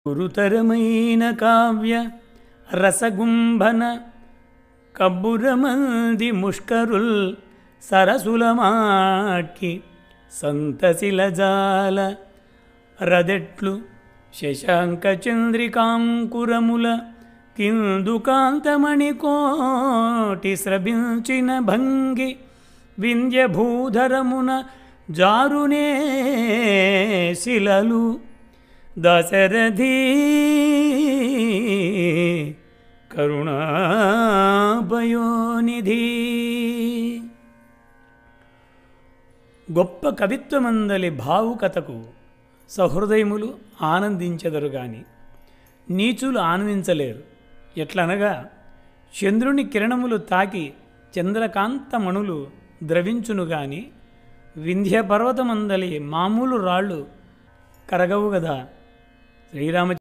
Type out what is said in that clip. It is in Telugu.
గురుతరమైన కావ్య రసగుంభన కబ్బురమంది ముష్కరుల్ సరసులమాట్కి సంతశిలజాల రదెట్లు శశాంక చంద్రికాంకురముల కిందుకాంతమణి కోటి స్రవించిన భంగి వింధ్యభూధరమున జారునే శిలలు దశరథీ కరుణాపయోనిధి. గొప్ప కవిత్వమందలి భావుకతకు సహృదయములు ఆనందించెదరు గాని నీచులు ఆనందించలేరు. ఎట్లనగా చంద్రుని కిరణములు తాకి చంద్రకాంతమణులు ద్రవించును గాని వింధ్య పర్వతమందలి మామూలు రాళ్ళు కరగవు గదా. శ్రీరామ